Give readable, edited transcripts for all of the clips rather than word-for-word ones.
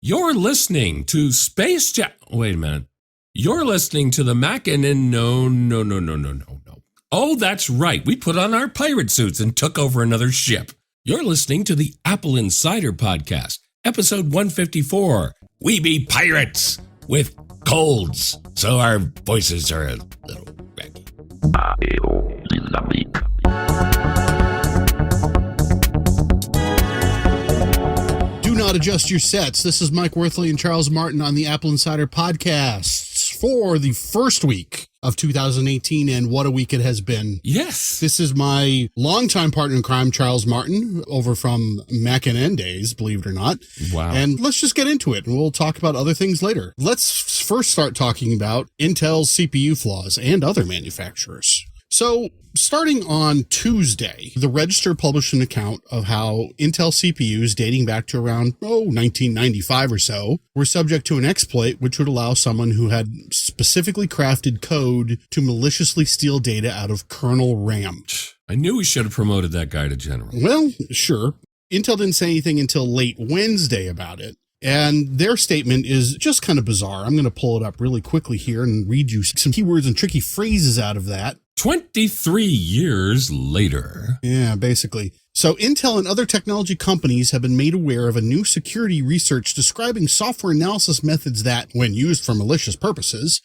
You're listening to Space Jam. Wait a minute. You're listening to the Mac and no. Oh, that's right. We put on our pirate suits and took over another ship. You're listening to the AppleInsider podcast, episode 154. We be pirates with colds, so our voices are a little raggy. Do not adjust your sets. This is Mike Worthley and Charles Martin on the AppleInsider podcasts for the first week of 2018, and what a week it has been. Yes. This is my longtime partner in crime, Charles Martin, over from Mac and N days, believe it or not. Wow. And let's just get into it, and we'll talk about other things later. Let's first start talking about Intel's CPU flaws and other manufacturers. So, starting on Tuesday, the Register published an account of how Intel CPUs dating back to around, 1995 or so, were subject to an exploit which would allow someone who had specifically crafted code to maliciously steal data out of kernel RAM. I knew we should have promoted that guy to general. Well, sure. Intel didn't say anything until late Wednesday about it. And their statement is just kind of bizarre. I'm going to pull it up really quickly here and read you some keywords and tricky phrases out of that. 23 years later. Yeah, basically. So Intel and other technology companies have been made aware of a new security research describing software analysis methods that, when used for malicious purposes,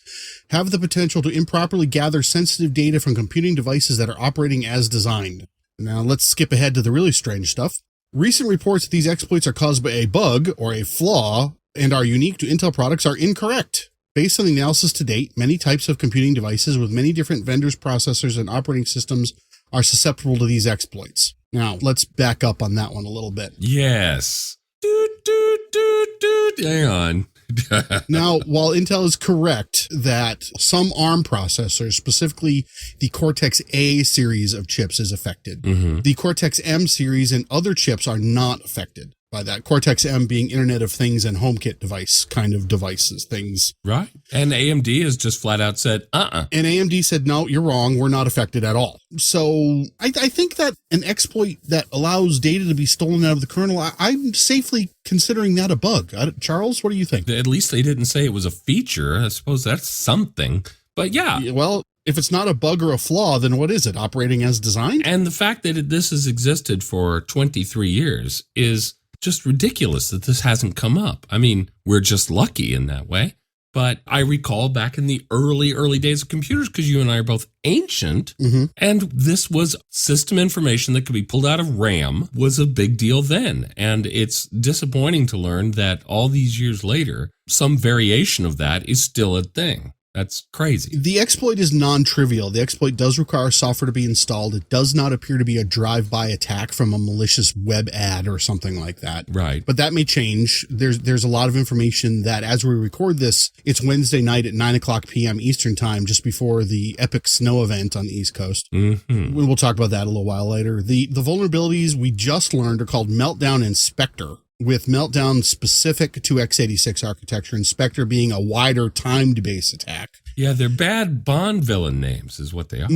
have the potential to improperly gather sensitive data from computing devices that are operating as designed. Now, let's skip ahead to the really strange stuff. Recent reports that these exploits are caused by a bug or a flaw and are unique to Intel products are incorrect. Based on the analysis to date, many types of computing devices with many different vendors, processors, and operating systems are susceptible to these exploits. Now, let's back up on that one a little bit. Yes. Hang on. Now, while Intel is correct that some ARM processors, specifically the Cortex-A series of chips, is affected, the Cortex-M series and other chips are not affected by that. Cortex-M being Internet of Things and HomeKit device kind of devices, things. Right. And AMD has just flat out said, And AMD said, no, you're wrong. We're not affected at all. So I think that an exploit that allows data to be stolen out of the kernel, I'm safely considering that a bug. Charles, what do you think? At least they didn't say it was a feature. I suppose that's something. But yeah. Well, if it's not a bug or a flaw, then what is it? Operating as designed? And the fact that this has existed for 23 years is just ridiculous that this hasn't come up. I mean, we're just lucky in that way. But I recall back in the early days of computers, because you and I are both ancient, and this was system information that could be pulled out of RAM was a big deal then. And it's disappointing to learn that all these years later, some variation of that is still a thing. That's crazy. The exploit is non-trivial. The exploit does require software to be installed. It does not appear to be a drive-by attack from a malicious web ad or something like that. Right. But that may change. There's a lot of information that, as we record this, it's Wednesday night at 9:00 p.m. Eastern time, just before the epic snow event on the East Coast. We'll talk about that a little while later. The vulnerabilities we just learned are called Meltdown and Spectre, with Meltdown specific to x86 architecture and Spectre being a wider timed base attack. Yeah, they're bad Bond villain names is what they are.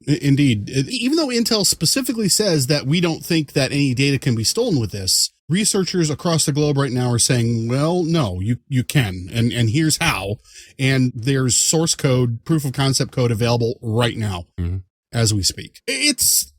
Indeed. Even though Intel specifically says that we don't think that any data can be stolen with this, researchers across the globe right now are saying, well, no, you can. And here's how. And there's source code, proof of concept code available right now as we speak. It's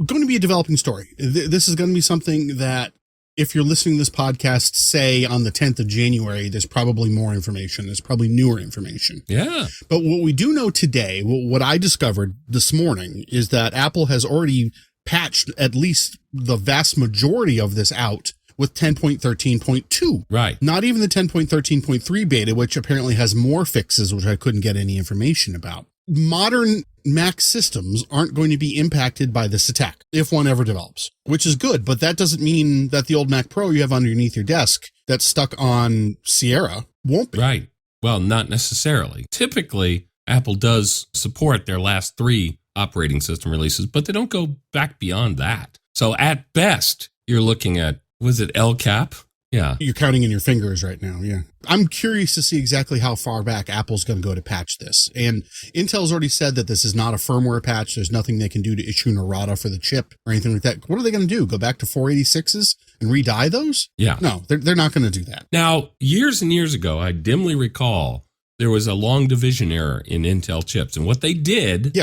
going to be a developing story. This is going to be something that, if you're listening to this podcast, say on the 10th of January, there's probably more information. There's probably newer information. Yeah. But what we do know today, what I discovered this morning, is that Apple has already patched at least the vast majority of this out with 10.13.2. Right. Not even the 10.13.3 beta, which apparently has more fixes, which I couldn't get any information about. Modern Mac systems aren't going to be impacted by this attack if one ever develops, which is good. But that doesn't mean that the old Mac Pro you have underneath your desk that's stuck on Sierra won't be. Right. Well, not necessarily. Typically, Apple does support their last 3 operating system releases, but they don't go back beyond that. So at best, you're looking at, was it LCAP? Yeah. You're counting in your fingers right now. Yeah. I'm curious to see exactly how far back Apple's going to go to patch this. And Intel's already said that this is not a firmware patch. There's nothing they can do to issue an errata for the chip or anything like that. What are they going to do? Go back to 486s and re-dye those? Yeah. No, they're not going to do that. Now, years and years ago, I dimly recall there was a long division error in Intel chips. And what they did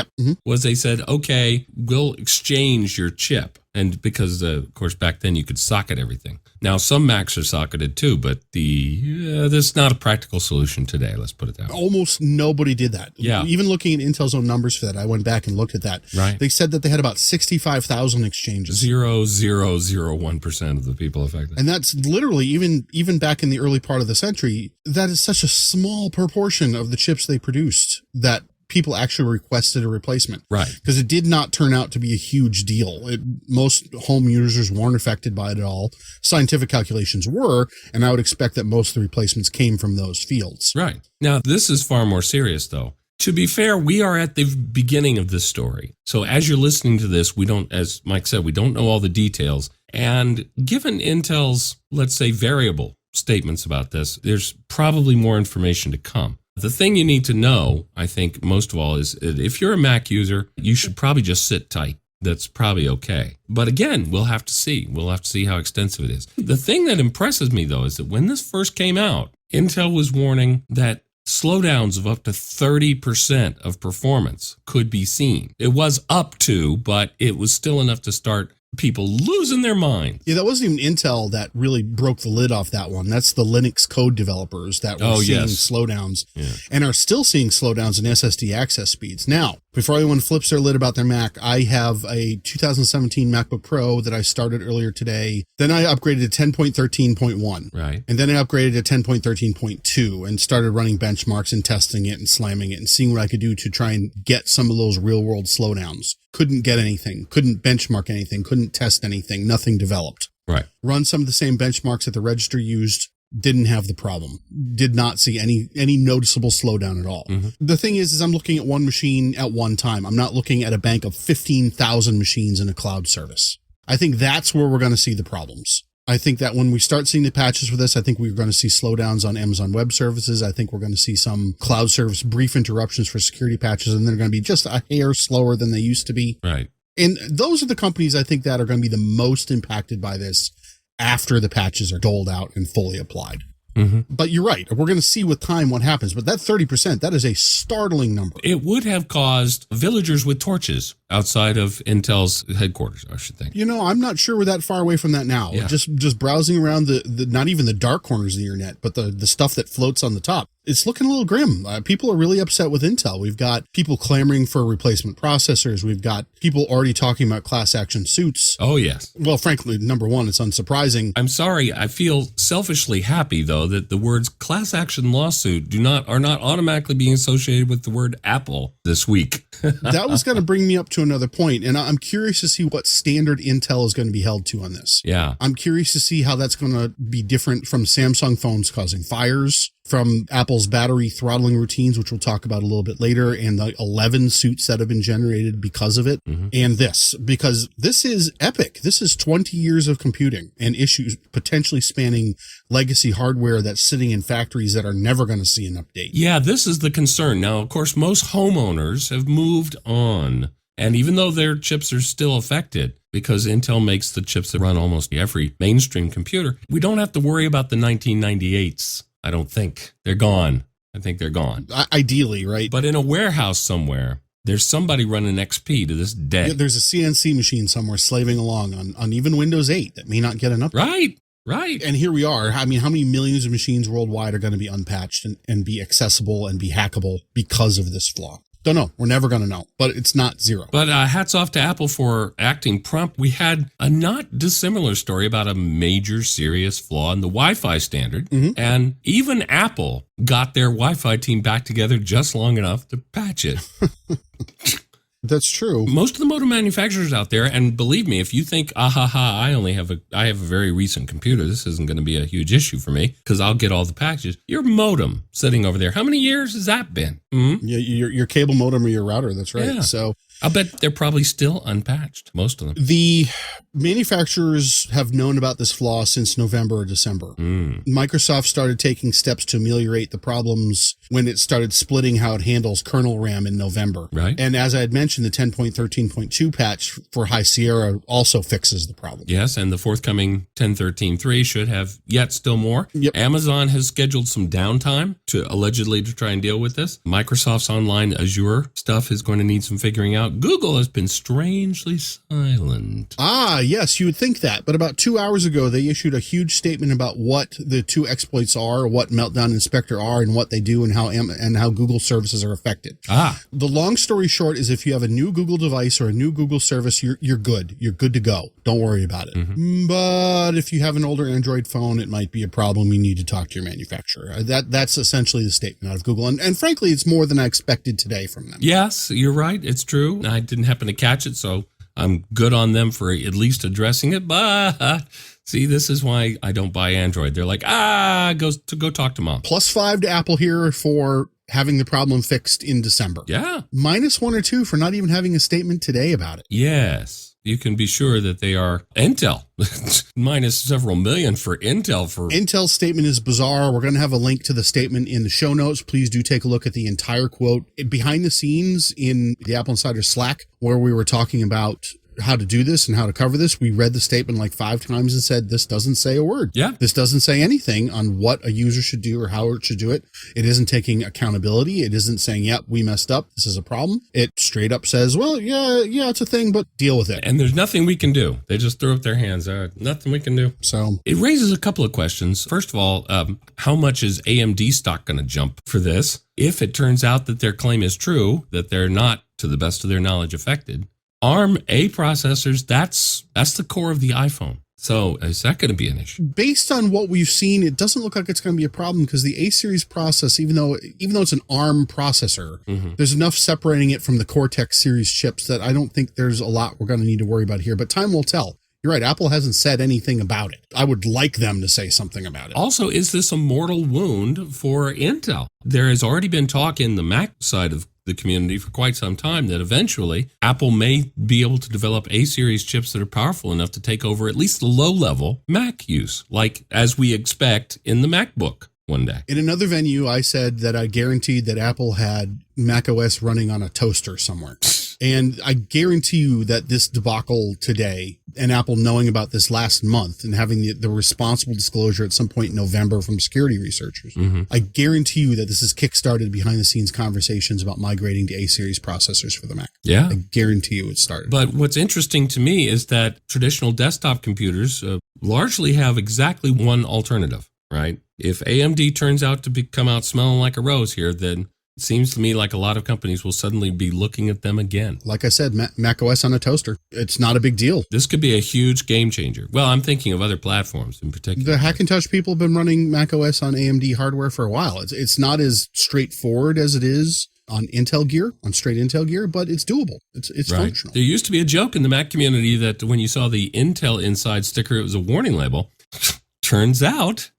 was they said, okay, we'll exchange your chip. And because, of course, back then you could socket everything. Now, some Macs are socketed too, but this is not a practical solution today. Let's put it that way. Almost nobody did that. Yeah. Even looking at Intel's own numbers for that, I went back and looked at that. Right. They said that they had about 65,000 exchanges. 0.001% of the people affected. And that's literally, even back in the early part of the century, that is such a small proportion of the chips they produced that people actually requested a replacement. Right. Because it did not turn out to be a huge deal. Most home users weren't affected by it at all. Scientific calculations were, and I would expect that most of the replacements came from those fields. Right. Now, this is far more serious, though. To be fair, we are at the beginning of this story. So as you're listening to this, we don't, as Mike said, we don't know all the details. And given Intel's, let's say, variable statements about this, there's probably more information to come. The thing you need to know, I think, most of all, is if you're a Mac user, you should probably just sit tight. That's probably okay. But again, we'll have to see. We'll have to see how extensive it is. The thing that impresses me, though, is that when this first came out, Intel was warning that slowdowns of up to 30% of performance could be seen. It was up to, but it was still enough to start people losing their mind. Yeah, that wasn't even Intel that really broke the lid off that one. That's the Linux code developers that were seeing slowdowns and are still seeing slowdowns in SSD access speeds. Now, before anyone flips their lid about their Mac, I have a 2017 MacBook Pro that I started earlier today. Then I upgraded to 10.13.1. Right. And then I upgraded to 10.13.2 and started running benchmarks and testing it and slamming it and seeing what I could do to try and get some of those real world slowdowns. Couldn't get anything, couldn't benchmark anything, couldn't test anything, nothing developed. Right. Run some of the same benchmarks that the register used, didn't have the problem. Did not see any noticeable slowdown at all. Mm-hmm. The thing is I'm looking at one machine at one time. I'm not looking at a bank of 15,000 machines in a cloud service. I think that's where we're going to see the problems. I think that when we start seeing the patches for this, I think we're going to see slowdowns on Amazon Web Services. I think we're going to see some cloud service brief interruptions for security patches, and they're going to be just a hair slower than they used to be. Right. And those are the companies I think that are going to be the most impacted by this after the patches are doled out and fully applied. Mm-hmm. But you're right. We're going to see with time what happens. But that 30%, that is a startling number. It would have caused villagers with torches outside of Intel's headquarters, I should think. You know, I'm not sure we're that far away from that now. Yeah. Just browsing around the not even the dark corners of the internet, but the stuff that floats on the top. It's looking a little grim. People are really upset with Intel. We've got people clamoring for replacement processors. We've got people already talking about class action suits. Oh, yes. Well, frankly, number one, it's unsurprising. I'm sorry. I feel selfishly happy, though, that the words class action lawsuit are not automatically being associated with the word Apple this week. That was going to bring me up to another point, and I'm curious to see what standard Intel is going to be held to on this. Yeah. I'm curious to see how that's going to be different from Samsung phones causing fires, from Apple's battery throttling routines, which we'll talk about a little bit later, and the 11 suits that have been generated because of it, and because this is epic. This is 20 years of computing and issues potentially spanning legacy hardware that's sitting in factories that are never going to see an update. Yeah, this is the concern. Now, of course, most homeowners have moved on, and even though their chips are still affected, because Intel makes the chips that run almost every mainstream computer, we don't have to worry about the 1998s. I don't think. They're gone. I think they're gone. Ideally, right? But in a warehouse somewhere, there's somebody running XP to this day. Yeah, there's a CNC machine somewhere slaving along on even Windows 8 that may not get an update. Right. And here we are. I mean, how many millions of machines worldwide are going to be unpatched and be accessible and be hackable because of this flaw? Don't know. We're never going to know, but it's not zero. But hats off to Apple for acting prompt. We had a not dissimilar story about a major serious flaw in the Wi-Fi standard. And even Apple got their Wi-Fi team back together just long enough to patch it. That's true. Most of the modem manufacturers out there, and believe me, if you think, I have a very recent computer, this isn't going to be a huge issue for me because I'll get all the packages. Your modem sitting over there, how many years has that been? Yeah, your cable modem or your router. That's right. Yeah. So I'll bet they're probably still unpatched, most of them. The manufacturers have known about this flaw since November or December. Microsoft started taking steps to ameliorate the problems when it started splitting how it handles kernel RAM in November. Right. And as I had mentioned, the 10.13.2 patch for High Sierra also fixes the problem. Yes, and the forthcoming 10.13.3 should have yet still more. Yep. Amazon has scheduled some downtime to try and deal with this. Microsoft's online Azure stuff is going to need some figuring out. Google has been strangely silent. Yes, you would think that. But about 2 hours ago, they issued a huge statement about what the two exploits are, what Meltdown and Spectre are, and what they do, and how Google services are affected. The long story short is if you have a new Google device or a new Google service, you're good. You're good to go. Don't worry about it. Mm-hmm. But if you have an older Android phone, it might be a problem. You need to talk to your manufacturer. That's essentially the statement out of Google. And frankly, it's more than I expected today from them. Yes, you're right. It's true. I didn't happen to catch it, so I'm good on them for at least addressing it. But see, this is why I don't buy Android. They're like, go talk to mom. +5 to Apple here for having the problem fixed in December. Yeah. -1 or 2 for not even having a statement today about it. Yes. You can be sure that they are Intel. Minus several million for Intel. Intel's statement is bizarre. We're going to have a link to the statement in the show notes. Please do take a look at the entire quote. Behind the scenes in the AppleInsider Slack, where we were talking about how to do this and how to cover this, we read the statement like 5 times and said, this doesn't say a word. Yeah. This doesn't say anything on what a user should do or how it should do it. It isn't taking accountability. It isn't saying, yep, we messed up. This is a problem. It straight up says, well, yeah, it's a thing, but deal with it. And there's nothing we can do. They just throw up their hands. Nothing we can do. So it raises a couple of questions. First of all, how much is AMD stock going to jump for this? If it turns out that their claim is true, that they're not, to the best of their knowledge, affected. ARM A processors, that's the core of the iPhone. So is that going to be an issue? Based on what we've seen, it doesn't look like it's going to be a problem because the A-series process, even though it's an ARM processor, there's enough separating it from the Cortex series chips that I don't think there's a lot we're going to need to worry about here. But time will tell. You're right. Apple hasn't said anything about it. I would like them to say something about it. Also, is this a mortal wound for Intel? There has already been talk in the Mac side of the community for quite some time that eventually Apple may be able to develop A-series chips that are powerful enough to take over at least the low-level Mac use, like as we expect in the MacBook one day. In another venue, I said that I guaranteed that Apple had macOS running on a toaster somewhere. And I guarantee you that this debacle today and Apple knowing about this last month and having the responsible disclosure at some point in November from security researchers, I guarantee you that this has kickstarted behind the scenes conversations about migrating to A-series processors for the Mac. Yeah. I guarantee you it started. But what's interesting to me is that traditional desktop computers largely have exactly one alternative, right? If AMD turns out to come out smelling like a rose here, then it seems to me like a lot of companies will suddenly be looking at them again. Like I said, Mac OS on a toaster. It's not a big deal. This could be a huge game changer. Well, I'm thinking of other platforms in particular. The Hackintosh people have been running Mac OS on AMD hardware for a while. It's not as straightforward as it is on Intel gear, on straight Intel gear, but it's doable. It's right. functional. There used to be a joke in the Mac community that when you saw the Intel Inside sticker, it was a warning label. Turns out...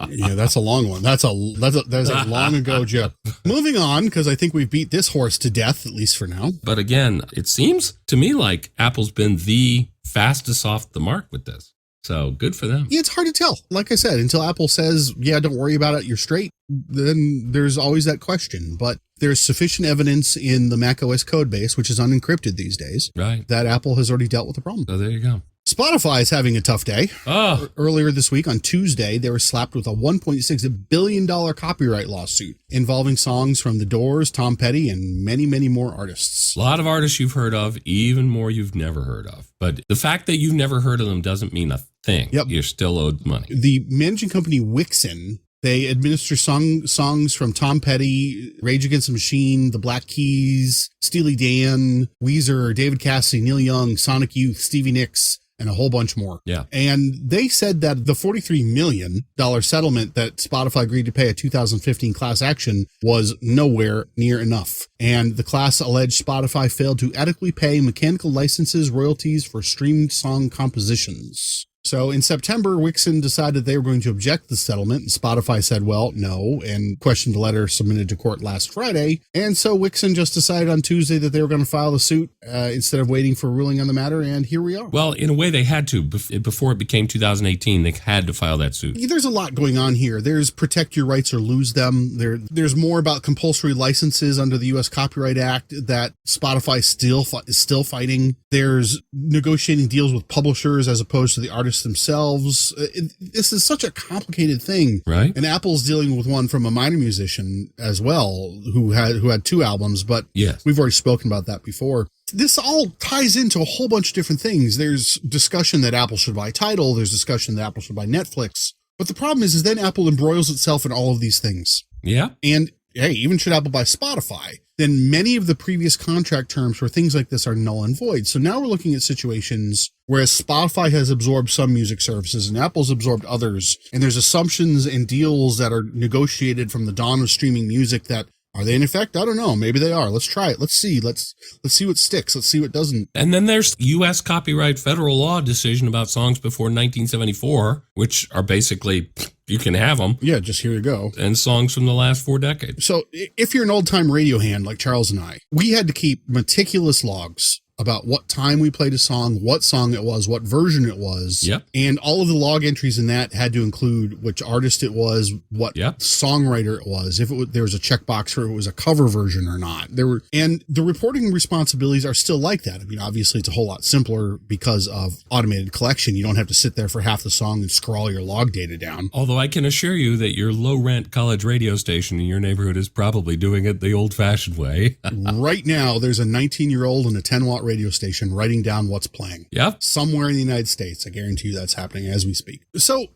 Yeah, that's a long one. That's a long ago joke. Moving on, because I think we've beat this horse to death, at least for now. But again, it seems to me like Apple's been the fastest off the mark with this. So good for them. Yeah, it's hard to tell. Like I said, until Apple says, yeah, don't worry about it, you're straight, then there's always that question. But there's sufficient evidence in the macOS code base, which is unencrypted these days, right, that Apple has already dealt with the problem. So there you go. Spotify is having a tough day. Oh. Earlier this week, on Tuesday, they were slapped with a $1.6 billion copyright lawsuit involving songs from The Doors, Tom Petty, and many, many more artists. A lot of artists you've heard of, even more you've never heard of. But the fact that you've never heard of them doesn't mean a thing. Yep. You're still owed money. The managing company Wixen, they administer songs from Tom Petty, Rage Against the Machine, The Black Keys, Steely Dan, Weezer, David Cassidy, Neil Young, Sonic Youth, Stevie Nicks, and a whole bunch more. Yeah. And they said that the $43 million settlement that Spotify agreed to pay a 2015 class action was nowhere near enough. And the class alleged Spotify failed to adequately pay mechanical licenses, royalties for streamed song compositions. So in September, Wixon decided they were going to object to the settlement, and Spotify said, well, no, and questioned the letter submitted to court last Friday. And so Wixon just decided on Tuesday that they were going to file the suit instead of waiting for a ruling on the matter, and here we are. Well, in a way, they had to. Before it became 2018, they had to file that suit. There's a lot going on here. There's protect your rights or lose them. There's more about compulsory licenses under the U.S. Copyright Act that Spotify is still fighting. There's negotiating deals with publishers as opposed to the artists themselves. This is such a complicated thing, right? And Apple's dealing with one from a minor musician as well, who had 2 albums, but yes, we've already spoken about that before. This all ties into a whole bunch of different things. There's discussion that Apple should buy Tidal. There's discussion that Apple should buy Netflix. But the problem is then Apple embroils itself in all of these things. Yeah. And hey, even should Apple buy Spotify, then many of the previous contract terms for things like this are null and void. So now we're looking at situations whereas Spotify has absorbed some music services and Apple's absorbed others. And there's assumptions and deals that are negotiated from the dawn of streaming music that are they in effect? I don't know. Maybe they are. Let's try it. Let's see. Let's see what sticks. Let's see what doesn't. And then there's U.S. copyright federal law decision about songs before 1974, which are basically, you can have them. Yeah, just here you go. And songs from the last 4 decades. So if you're an old-time radio hand like Charles and I, we had to keep meticulous logs about what time we played a song it was, what version it was. Yep. And all of the log entries in that had to include which artist it was, what songwriter it was, there was a checkbox for if it was a cover version or not. And the reporting responsibilities are still like that. I mean, obviously it's a whole lot simpler because of automated collection. You don't have to sit there for half the song and scroll your log data down. Although I can assure you that your low-rent college radio station in your neighborhood is probably doing it the old-fashioned way. Right now, there's a 19-year-old and a 10-watt radio station writing down what's playing. Yep. Somewhere in the United States. I guarantee you that's happening as we speak. So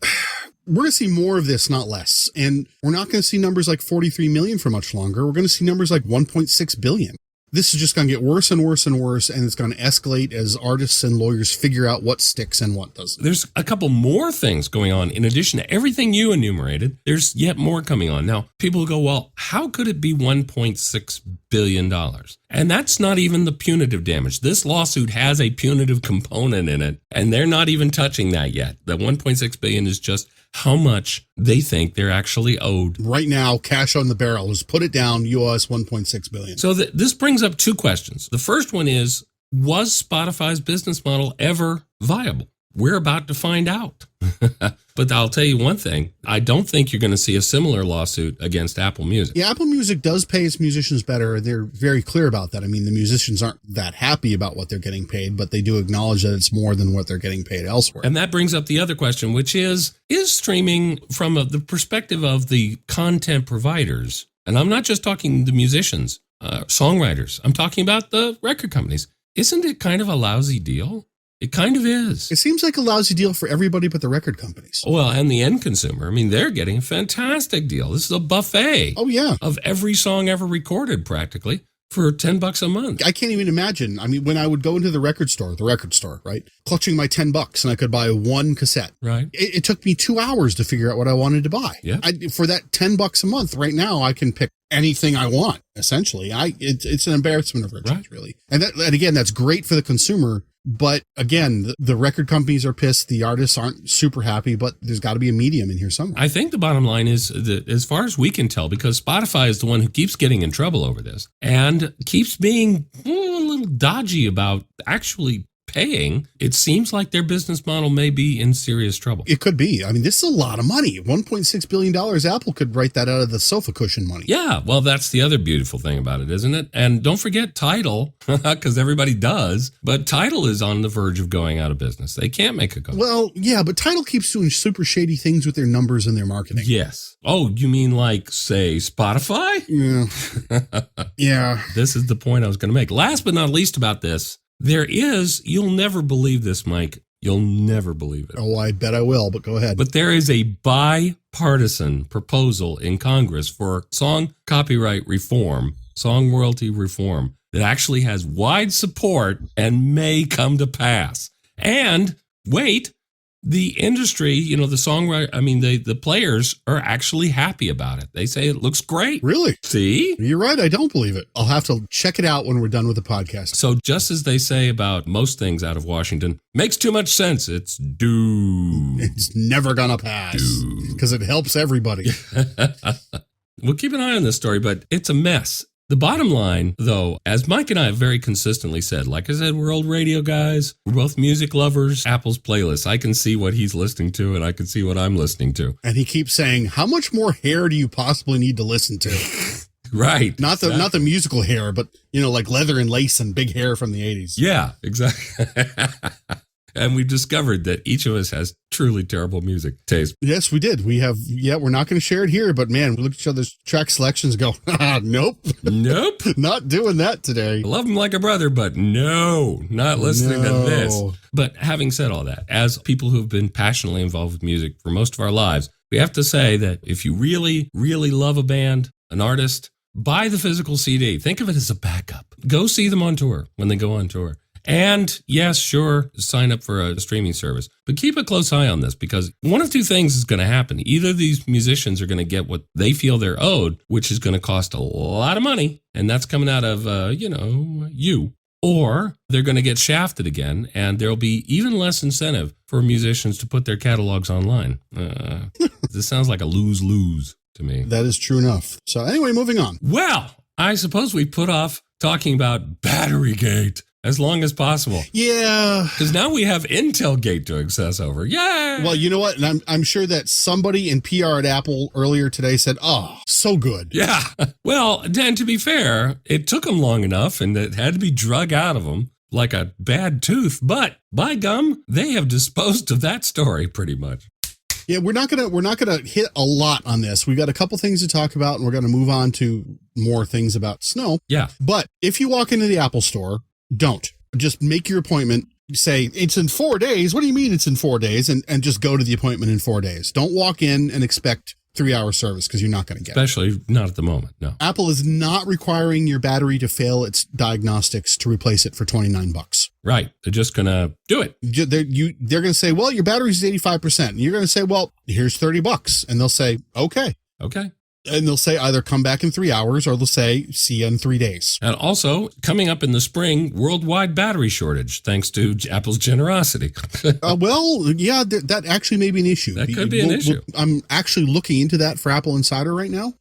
we're going to see more of this, not less. And we're not going to see numbers like 43 million for much longer. We're going to see numbers like 1.6 billion. This is just going to get worse and worse and worse, and it's going to escalate as artists and lawyers figure out what sticks and what doesn't. There's a couple more things going on. In addition to everything you enumerated, there's yet more coming on. Now, people go, well, how could it be $1.6 billion? And that's not even the punitive damage. This lawsuit has a punitive component in it, and they're not even touching that yet. The $1.6 billion is just how much they think they're actually owed. Right now, cash on the barrel is put it down, US $1.6 billion. So this brings up 2 questions. The first one is, was Spotify's business model ever viable? We're about to find out. But I'll tell you one thing. I don't think you're going to see a similar lawsuit against Apple Music. Yeah, Apple Music does pay its musicians better. They're very clear about that. I mean, the musicians aren't that happy about what they're getting paid, but they do acknowledge that it's more than what they're getting paid elsewhere. And that brings up the other question, which is streaming from the perspective of the content providers, and I'm not just talking the musicians, songwriters, I'm talking about the record companies. Isn't it kind of a lousy deal? It kind of is. It seems like a lousy deal for everybody but the record companies. Well, and the end consumer. I mean, they're getting a fantastic deal. This is a buffet. Oh, yeah. Of every song ever recorded, practically, for $10 a month. I can't even imagine. I mean, when I would go into the record store, right, clutching my $10 and I could buy one cassette. Right. It took me 2 hours to figure out what I wanted to buy. Yeah. For that $10 a month, right now, I can pick anything I want, essentially. It's an embarrassment of riches, really. And again, that's great for the consumer. But again, the record companies are pissed. The artists aren't super happy, but there's got to be a medium in here somewhere. I think the bottom line is that as far as we can tell, because Spotify is the one who keeps getting in trouble over this and keeps being a little dodgy about actually paying, it seems like their business model may be in serious trouble. It could be. I mean, this is a lot of money. $1.6 billion. Apple could write that out of the sofa cushion money. Yeah, well, that's the other beautiful thing about it, isn't it? And don't forget Tidal, because everybody does, but Tidal is on the verge of going out of business. They can't make a go. Well, yeah, but Tidal keeps doing super shady things with their numbers and their marketing. Yes. Oh, you mean like, say, Spotify? Yeah. Yeah. This is the point I was going to make. Last but not least about this, you'll never believe this, Mike. You'll never believe it. Oh, I bet I will, but go ahead. But there is a bipartisan proposal in Congress for song copyright reform, song royalty reform, that actually has wide support and may come to pass. And wait, the industry, the songwriter, the players are actually happy about it. They say it looks great. Really? See? You're right. I don't believe it. I'll have to check it out when we're done with the podcast. So just as they say about most things out of Washington, makes too much sense. It's due. It's never going to pass because it helps everybody. We'll keep an eye on this story, but it's a mess. The bottom line, though, as Mike and I have very consistently said, like I said, we're old radio guys. We're both music lovers. Apple's playlist. I can see what he's listening to, and I can see what I'm listening to. And he keeps saying, how much more hair do you possibly need to listen to? Right. Not the musical hair, but, like leather and lace and big hair from the 80s. Yeah, exactly. And we've discovered that each of us has truly terrible music taste. Yes, we did. We're not going to share it here, but man, we look at each other's track selections and go, nope. Nope. Not doing that today. I love him like a brother, but no, not listening to this. But having said all that, as people who have been passionately involved with music for most of our lives, we have to say that if you really, really love a band, an artist, buy the physical CD. Think of it as a backup. Go see them on tour when they go on tour. And yes, sure, sign up for a streaming service. But keep a close eye on this because one of two things is going to happen. Either these musicians are going to get what they feel they're owed, which is going to cost a lot of money, and that's coming out of, you. Or they're going to get shafted again, and there'll be even less incentive for musicians to put their catalogs online. This sounds like a lose-lose to me. That is true enough. So anyway, moving on. Well, I suppose we put off talking about Batterygate as long as possible. Yeah. Because now we have Intelgate to obsess over. Yay! Well, you know what? And I'm sure that somebody in PR at Apple earlier today said, oh, so good. Yeah. Well, Dan, to be fair, it took them long enough and it had to be drug out of them like a bad tooth. But by gum, they have disposed of that story pretty much. Yeah, we're not gonna hit a lot on this. We've got a couple things to talk about, and we're gonna move on to more things about snow. Yeah. But if you walk into the Apple store, don't. Just make your appointment. Say, it's in 4 days. What do you mean it's in 4 days? And just go to the appointment in 4 days. Don't walk in and expect 3-hour service because you're not going to get it. Especially not at the moment, no. Apple is not requiring your battery to fail its diagnostics to replace it for $29. Right. They're just going to do it. They're going to say, well, your battery's 85%. And you're going to say, well, here's $30. And they'll say, okay. Okay. And they'll say either come back in 3 hours or they'll say, see you in 3 days. And also, coming up in the spring, worldwide battery shortage, thanks to Apple's generosity. Well, yeah, that actually may be an issue. That could be an issue. I'm actually looking into that for AppleInsider right now.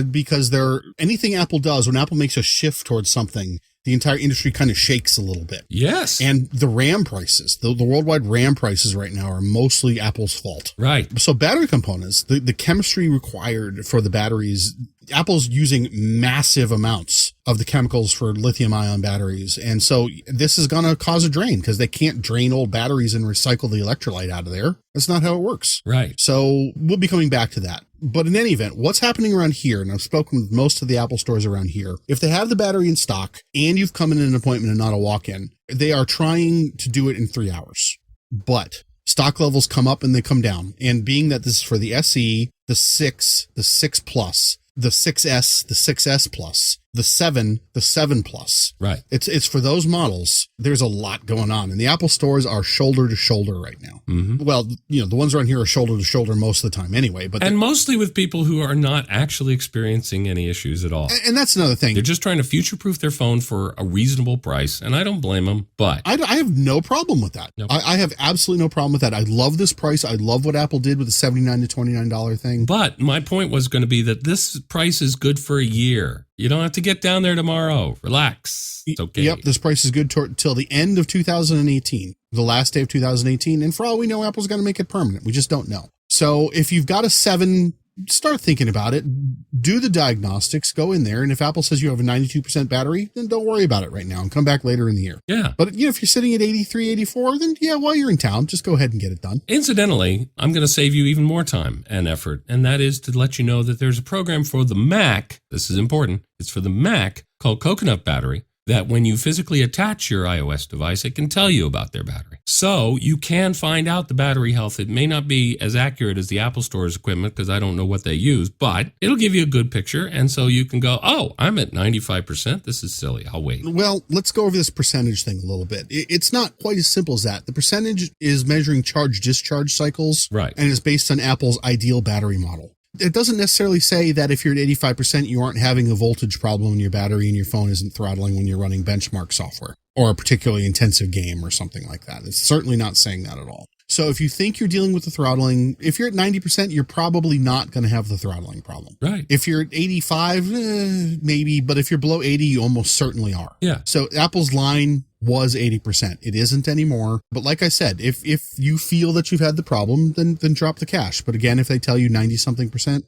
Because anything Apple does, when Apple makes a shift towards something, the entire industry kind of shakes a little bit. Yes. And the RAM prices, the worldwide RAM prices right now are mostly Apple's fault. Right. So battery components, the chemistry required for the batteries, Apple's using massive amounts of the chemicals for lithium-ion batteries. And so this is going to cause a drain because they can't drain old batteries and recycle the electrolyte out of there. That's not how it works. Right. So we'll be coming back to that. But in any event, what's happening around here, and I've spoken with most of the Apple stores around here, if they have the battery in stock and you've come in an appointment and not a walk-in, they are trying to do it in 3 hours. But stock levels come up and they come down. And being that this is for the SE, the 6, the 6 Plus, the 6S, the 6S Plus, the 7, the 7 Plus. Right. It's for those models. There's a lot going on. And the Apple stores are shoulder to shoulder right now. Mm-hmm. Well, the ones around here are shoulder to shoulder most of the time anyway. And mostly with people who are not actually experiencing any issues at all. And that's another thing. They're just trying to future-proof their phone for a reasonable price. And I don't blame them, but I have no problem with that. Nope. I have absolutely no problem with that. I love this price. I love what Apple did with the $79 to $29 thing. But my point was going to be that this price is good for a year. You don't have to get down there tomorrow. Relax. It's okay. Yep, this price is good till the end of 2018, the last day of 2018. And for all we know, Apple's going to make it permanent. We just don't know. So if you've got a 7, start thinking about it. Do the diagnostics. Go in there. And if Apple says you have a 92% battery, then don't worry about it right now and come back later in the year. Yeah. But if you're sitting at 83, 84, then yeah, while you're in town, just go ahead and get it done. Incidentally, I'm going to save you even more time and effort. And that is to let you know that there's a program for the Mac. This is important. It's for the Mac called Coconut Battery. that when you physically attach your iOS device, it can tell you about their battery. So you can find out the battery health. It may not be as accurate as the Apple Store's equipment because I don't know what they use, but it'll give you a good picture. And so you can go, oh, I'm at 95%. This is silly. I'll wait. Well, let's go over this percentage thing a little bit. It's not quite as simple as that. The percentage is measuring charge-discharge cycles, right, and is based on Apple's ideal battery model. It doesn't necessarily say that if you're at 85%, you aren't having a voltage problem in your battery and your phone isn't throttling when you're running benchmark software or a particularly intensive game or something like that. It's certainly not saying that at all. So if you think you're dealing with the throttling, if you're at 90%, you're probably not going to have the throttling problem. Right. If you're at 85, maybe, but if you're below 80, you almost certainly are. Yeah. So Apple's line was 80%. It isn't anymore. But like I said, if you feel that you've had the problem, then drop the cash. But again, if they tell you 90 something percent,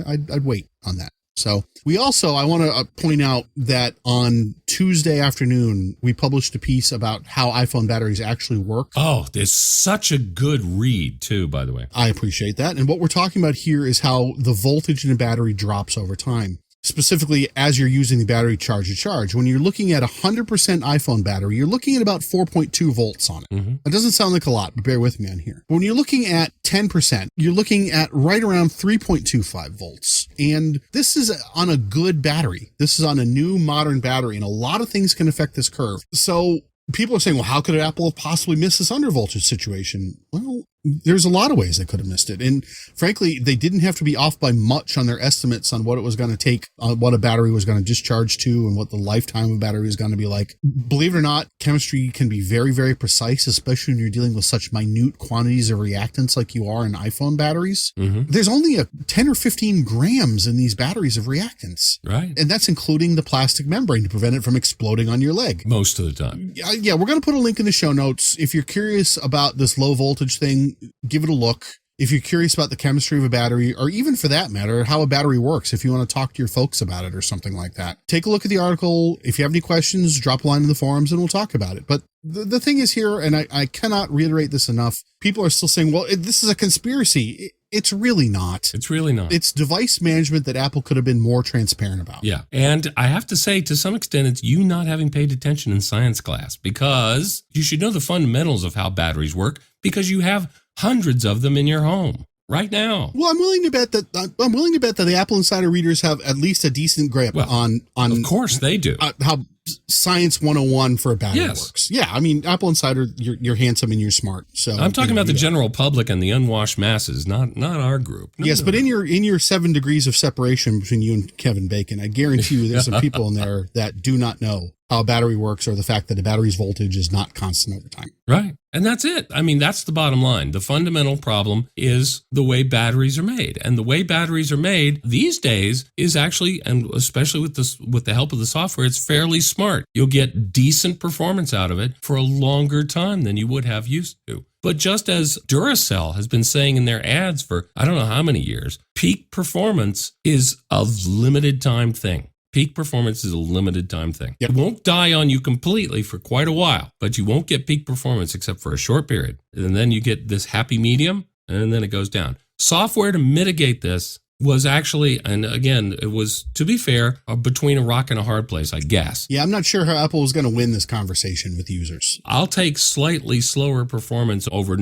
I'd wait on that. So I want to point out that on Tuesday afternoon, we published a piece about how iPhone batteries actually work. Oh, there's such a good read too, by the way. I appreciate that. And what we're talking about here is how the voltage in a battery drops over time. Specifically, as you're using the battery charge to charge. When you're looking at 100% iPhone battery, you're looking at about 4.2 volts on it. Mm-hmm. It doesn't sound like a lot, but bear with me on here. But when you're looking at 10%, you're looking at right around 3.25 volts. And this is on a good battery. This is on a new modern battery, and a lot of things can affect this curve. So people are saying, well, how could Apple have possibly missed this undervoltage situation? Well, there's a lot of ways they could have missed it. And frankly, they didn't have to be off by much on their estimates on what it was going to take, what a battery was going to discharge to, and what the lifetime of a battery is going to be like. Believe it or not, chemistry can be very, very precise, especially when you're dealing with such minute quantities of reactants like you are in iPhone batteries. Mm-hmm. There's only 10 or 15 grams in these batteries of reactants. Right. And that's including the plastic membrane to prevent it from exploding on your leg. Most of the time. Yeah, we're going to put a link in the show notes. If you're curious about this low voltage thing, give it a look. If you're curious about the chemistry of a battery, or even for that matter, how a battery works, if you want to talk to your folks about it or something like that, take a look at the article. If you have any questions, drop a line in the forums and we'll talk about it. But the thing is here, and I cannot reiterate this enough, people are still saying, well, this is a conspiracy. It's really not. It's really not. It's device management that Apple could have been more transparent about. Yeah. And I have to say, to some extent, it's you not having paid attention in science class, because you should know the fundamentals of how batteries work, because you have hundreds of them in your home right now. Well, I'm willing to bet that the AppleInsider readers have at least a decent grip on. Of course they do. How Science 101 for a battery works. Yeah, I mean, AppleInsider, you're handsome and you're smart. So I'm talking about the general public and the unwashed masses, not our group. Yes, but in your 7 degrees of separation between you and Kevin Bacon, I guarantee you there's some people in there that do not know how a battery works, or the fact that a battery's voltage is not constant over time. Right. And that's it. I mean, that's the bottom line. The fundamental problem is the way batteries are made. And the way batteries are made these days is actually, and especially with the help of the software, it's fairly smart. You'll get decent performance out of it for a longer time than you would have used to. But just as Duracell has been saying in their ads for I don't know how many years, peak performance is a limited time thing. Peak performance is a limited time thing. Yep. It won't die on you completely for quite a while, but you won't get peak performance except for a short period. And then you get this happy medium, and then it goes down. Software to mitigate this was actually, and again, it was, to be fair, between a rock and a hard place, I guess. Yeah, I'm not sure how Apple was going to win this conversation with users. I'll take slightly slower performance over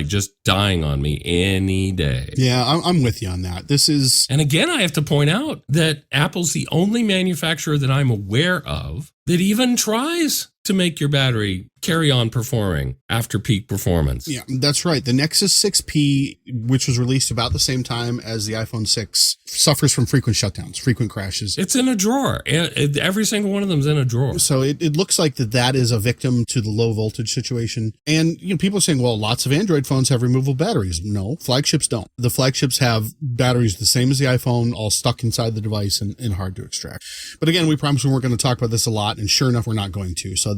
just dying on me any day. Yeah, I'm with you on that. This is... And again, I have to point out that Apple's the only manufacturer that I'm aware of that even tries to make your battery carry on performing after peak performance. Yeah, that's right. The Nexus 6P, which was released about the same time as the iPhone 6, suffers from frequent shutdowns, frequent crashes. It's in a drawer. Every single one of them's in a drawer. So it looks like that is a victim to the low voltage situation. And people are saying, well, lots of Android phones have removable batteries. No, flagships don't. The flagships have batteries the same as the iPhone, all stuck inside the device and hard to extract. But again, we promised we weren't going to talk about this a lot, and sure enough, we're not going to. So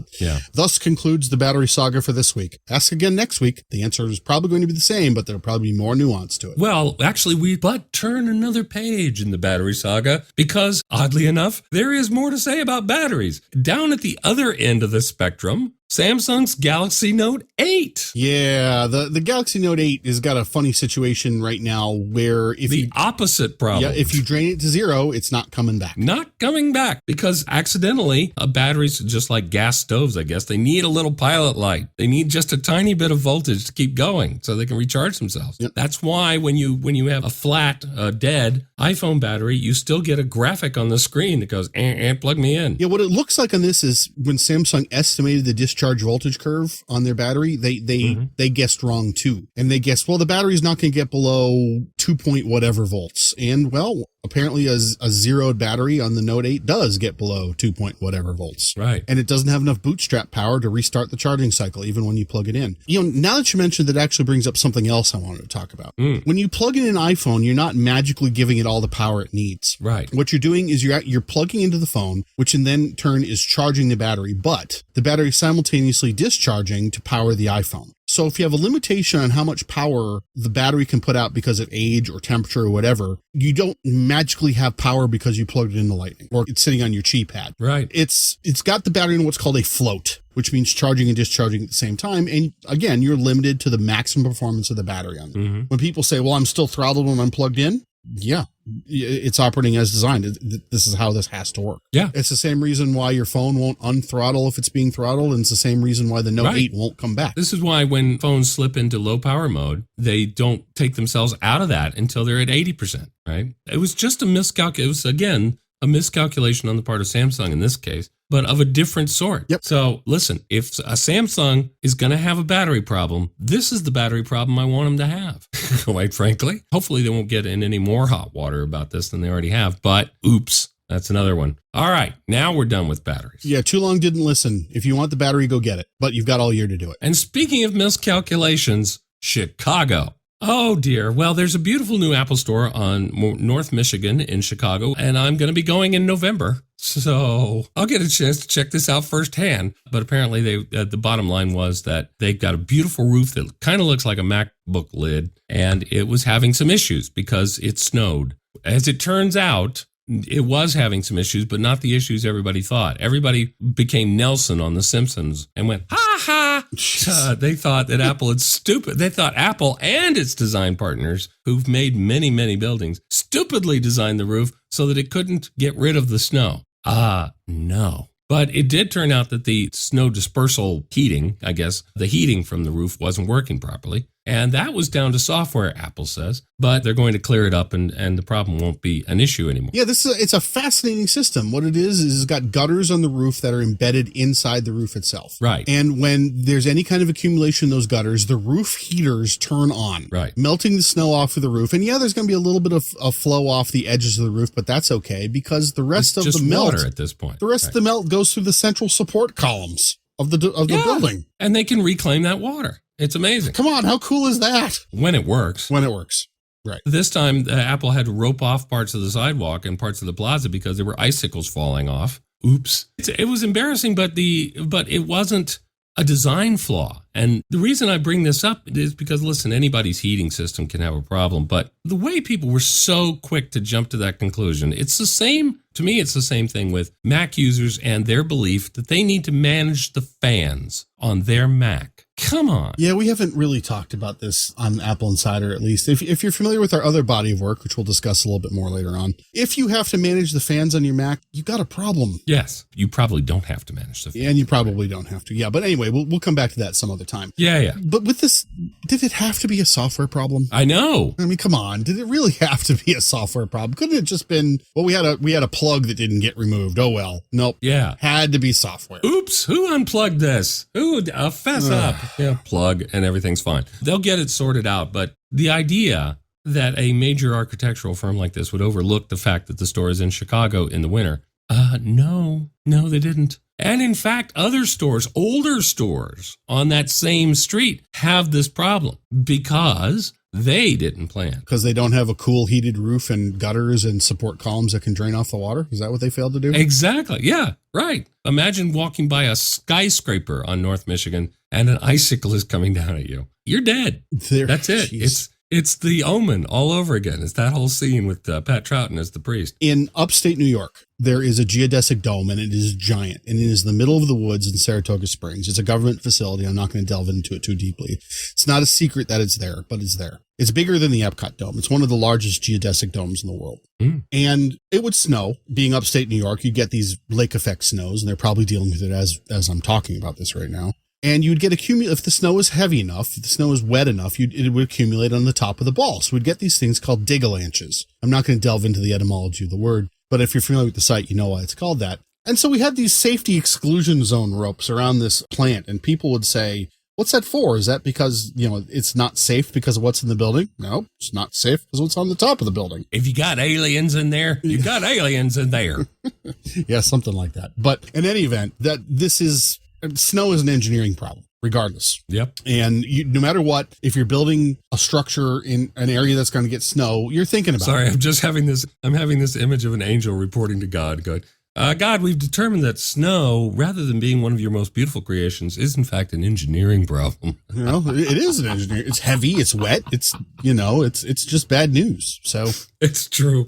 thus concludes the battery saga for this week. Ask again next week. The answer is probably going to be the same, but there'll probably be more nuance to it. Well, actually, but turn another page in the battery saga, because oddly enough, there is more to say about batteries. Down at the other end of the spectrum, Samsung's Galaxy Note 8. Yeah, the Galaxy Note 8 has got a funny situation right now where opposite problem. Yeah, if you drain it to zero, it's not coming back. Not coming back because accidentally, batteries, just like gas stoves, I guess, they need a little pilot light. They need just a tiny bit of voltage to keep going so they can recharge themselves. Yep. That's why when you have a flat, dead iPhone battery, you still get a graphic on the screen that goes, plug me in. Yeah, what it looks like on this is when Samsung estimated the discharge voltage curve on their battery, they guessed wrong too. And they guessed, well, the battery's not going to get below 2 point whatever volts. And well, apparently a zeroed battery on the Note 8 does get below 2 point whatever volts. Right. And it doesn't have enough bootstrap power to restart the charging cycle, even when you plug it in. You know, now that you mentioned, that actually brings up something else I wanted to talk about. When you plug in an iPhone, you're not magically giving it all the power it needs. Right. What you're doing is you're plugging into the phone, which in then turn is charging the battery, but the battery is simultaneously discharging to power the iPhone. So if you have a limitation on how much power the battery can put out because of age or temperature or whatever, you don't magically have power because you plugged it into Lightning or it's sitting on your Qi pad. Right. It's got the battery in what's called a float, which means charging and discharging at the same time. And again, you're limited to the maximum performance of the battery on it. When people say, well, I'm still throttled when I'm plugged in. Yeah, it's operating as designed. This is how this has to work. Yeah. It's the same reason why your phone won't unthrottle if it's being throttled, and it's the same reason why the Note 8 won't come back. This is why when phones slip into low power mode, they don't take themselves out of that until they're at 80%, right? It was just a miscalculation. It was, again, a miscalculation on the part of Samsung in this case, but of a different sort. Yep. So listen, if a Samsung is going to have a battery problem, this is the battery problem I want them to have, quite frankly. Hopefully they won't get in any more hot water about this than they already have, but oops, that's another one. All right, now we're done with batteries. Yeah, Too Long didn't listen. If you want the battery, go get it, but you've got all year to do it. And speaking of miscalculations, Chicago. Oh dear. Well, there's a beautiful new Apple store on North Michigan in Chicago, and I'm going to be going in November. So I'll get a chance to check this out firsthand. But apparently the bottom line was that they've got a beautiful roof that kind of looks like a MacBook lid, and it was having some issues because it snowed. As it turns out, it was having some issues, but not the issues everybody thought. Everybody became Nelson on The Simpsons and went, ha ha. They thought that Apple is stupid. They thought Apple and its design partners, who've made many, many buildings, stupidly designed the roof so that it couldn't get rid of the snow. No. But it did turn out that the snow dispersal heating, I guess, the heating from the roof wasn't working properly. And that was down to software, Apple says, but they're going to clear it up and the problem won't be an issue anymore. Yeah, it's a fascinating system. What it is it's got gutters on the roof that are embedded inside the roof itself. Right. And when there's any kind of accumulation in those gutters, the roof heaters turn on, right, melting the snow off of the roof. And yeah, there's going to be a little bit of a flow off the edges of the roof, but that's okay because the rest of the melt at this point. The rest of the melt goes through the central support columns of the building, and they can reclaim that water. It's amazing. Come on, how cool is that? When it works. Right. This time, Apple had to rope off parts of the sidewalk and parts of the plaza because there were icicles falling off. Oops. It was embarrassing, but it wasn't a design flaw. And the reason I bring this up is because, listen, anybody's heating system can have a problem, but the way people were so quick to jump to that conclusion, it's the same, to me, it's the same thing with Mac users and their belief that they need to manage the fans on their Mac. Come on. Yeah, we haven't really talked about this on AppleInsider, at least. If you're familiar with our other body of work, which we'll discuss a little bit more later on, if you have to manage the fans on your Mac, you got a problem. Yes, you probably don't have to manage the fans. And you probably don't have to. Yeah, but anyway, we'll come back to that some other time. Yeah. But with this, did it have to be a software problem? I know. I mean, come on. Did it really have to be a software problem? Couldn't it just been, well, we had a plug that didn't get removed. Oh, well. Nope. Yeah. Had to be software. Oops. Who unplugged this? Who? Fess up. Yeah. Plug and everything's fine. They'll get it sorted out. But the idea that a major architectural firm like this would overlook the fact that the store is in Chicago in the winter. No, they didn't. And in fact, other stores, older stores on that same street have this problem because they didn't plan. Because they don't have a cool heated roof and gutters and support columns that can drain off the water? Is that what they failed to do? Exactly. Yeah, right. Imagine walking by a skyscraper on North Michigan and an icicle is coming down at you. You're dead. That's it. Geez. It's The Omen all over again. It's that whole scene with Pat Troughton as the priest. In upstate New York, there is a geodesic dome, and it is giant, and it is in the middle of the woods in Saratoga Springs. It's a government facility. I'm not going to delve into it too deeply. It's not a secret that it's there, but it's there. It's bigger than the Epcot Dome. It's one of the largest geodesic domes in the world. And it would snow. Being upstate New York, you get these lake effect snows, and they're probably dealing with it as I'm talking about this right now. And you'd get if the snow is heavy enough, if the snow is wet enough, it would accumulate on the top of the ball. So we'd get these things called digalanches. I'm not going to delve into the etymology of the word, but if you're familiar with the site, you know why it's called that. And so we had these safety exclusion zone ropes around this plant, and people would say, what's that for? Is that because, it's not safe because of what's in the building? No, it's not safe because of what's on the top of the building. If you got aliens in there, you got aliens in there. Yeah, something like that. But in any event, snow is an engineering problem, regardless. Yep. And no matter what, if you're building a structure in an area that's going to get snow, you're thinking about it. Sorry, I'm having this image of an angel reporting to God going, God, we've determined that snow, rather than being one of your most beautiful creations, is in fact an engineering problem. It is an engineering. It's heavy. It's wet. It's just bad news. So it's true.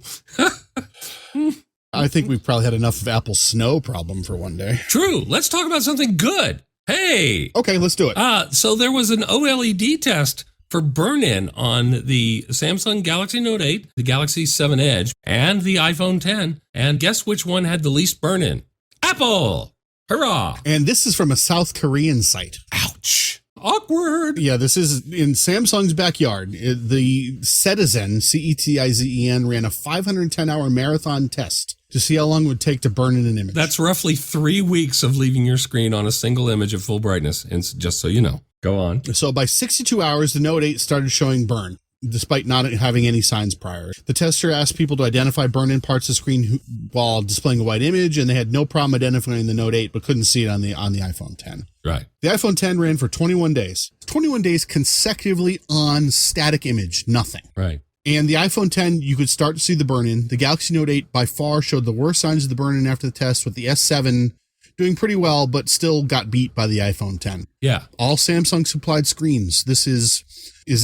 I think we've probably had enough of Apple's snow problem for one day. True. Let's talk about something good. Hey. Okay, let's do it. So there was an OLED test for burn-in on the Samsung Galaxy Note 8, the Galaxy 7 Edge, and the iPhone 10. And guess which one had the least burn-in? Apple! Hurrah! And this is from a South Korean site. Ouch. Awkward. Yeah, this is in Samsung's backyard. The Cetizen, Cetizen, ran a 510-hour marathon test to see how long it would take to burn in an image. That's roughly 3 weeks of leaving your screen on a single image at full brightness. And just so you know. Go on. So by 62 hours, the Note 8 started showing burn, despite not having any signs prior. The tester asked people to identify burn-in parts of the screen while displaying a white image, and they had no problem identifying the Note 8, but couldn't see it on the iPhone 10. Right. The iPhone 10 ran for 21 days. 21 days consecutively on static image, nothing. Right. And the iPhone 10, you could start to see the burn-in. The Galaxy Note 8 by far showed the worst signs of the burn-in after the test, with the S7 doing pretty well, but still got beat by the iPhone 10. Yeah. All Samsung supplied screens. Is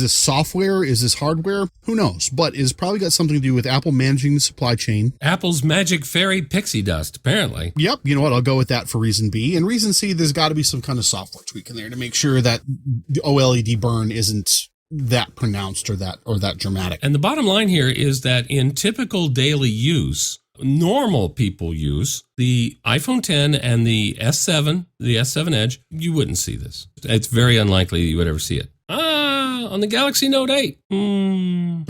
this software? Is this hardware? Who knows? But it's probably got something to do with Apple managing the supply chain. Apple's magic fairy pixie dust, apparently. Yep. You know what? I'll go with that for reason B. And reason C, there's got to be some kind of software tweak in there to make sure that the OLED burn isn't that pronounced or that dramatic. And the bottom line here is that in typical daily use, normal people use, the iPhone 10 and the S7 Edge, you wouldn't see this. It's very unlikely you would ever see it. On the Galaxy Note 8.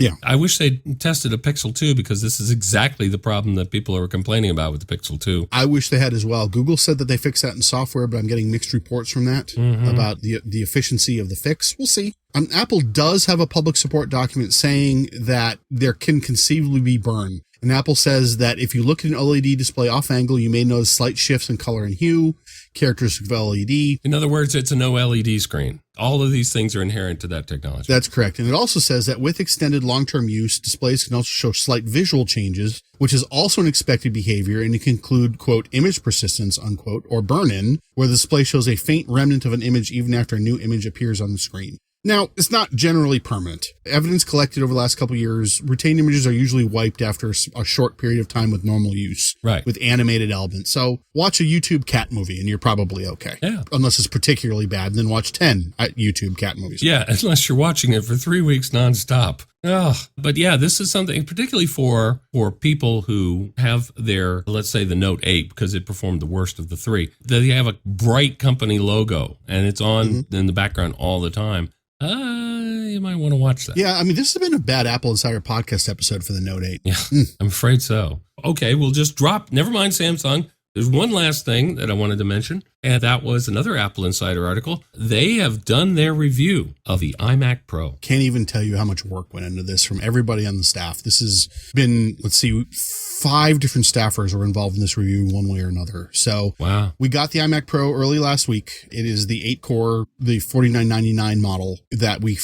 Yeah. I wish they tested a Pixel 2 because this is exactly the problem that people are complaining about with the Pixel 2. I wish they had as well. Google said that they fixed that in software, but I'm getting mixed reports from that about the efficiency of the fix. We'll see. Apple does have a public support document saying that there can conceivably be burn. And Apple says that if you look at an OLED display off angle, you may notice slight shifts in color and hue, characteristic of LED. In other words, it's an OLED screen. All of these things are inherent to that technology. That's correct. And it also says that with extended long-term use, displays can also show slight visual changes, which is also an expected behavior, and it can include, quote, image persistence, unquote, or burn-in, where the display shows a faint remnant of an image even after a new image appears on the screen. Now, it's not generally permanent. Evidence collected over the last couple of years, retained images are usually wiped after a short period of time with normal use. Right. With animated elements. So watch a YouTube cat movie and you're probably okay. Yeah. Unless it's particularly bad, and then watch 10 YouTube cat movies. Yeah, unless you're watching it for 3 weeks nonstop. Oh, but yeah, this is something particularly for people who have their, let's say the Note 8, because it performed the worst of the three. They have a bright company logo and it's on in the background all the time. You might want to watch that. Yeah, I mean, this has been a bad AppleInsider podcast episode for the Note 8. Yeah, I'm afraid so. Okay, we'll just drop. Never mind Samsung. There's one last thing that I wanted to mention, and that was another AppleInsider article. They have done their review of the iMac Pro. Can't even tell you how much work went into this from everybody on the staff. This has been, 5 different staffers were involved in this review one way or another. So wow. We got the iMac Pro early last week. It is the 8-core, the $49.99 model that we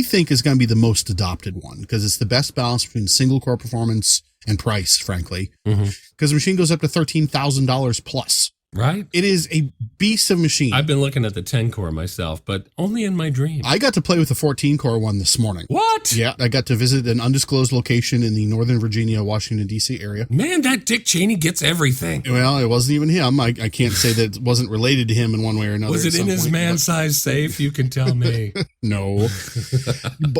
think is going to be the most adopted one because it's the best balance between single-core performance and price, frankly, because the machine goes up to $13,000 plus. Right? It is a beast of machine. I've been looking at the 10-core myself, but only in my dream. I got to play with the 14-core one this morning. What? Yeah, I got to visit an undisclosed location in the Northern Virginia, Washington, D.C. area. Man, that Dick Cheney gets everything. Well, it wasn't even him. I can't say that it wasn't related to him in one way or another. Was it in his man-sized safe? You can tell me. No.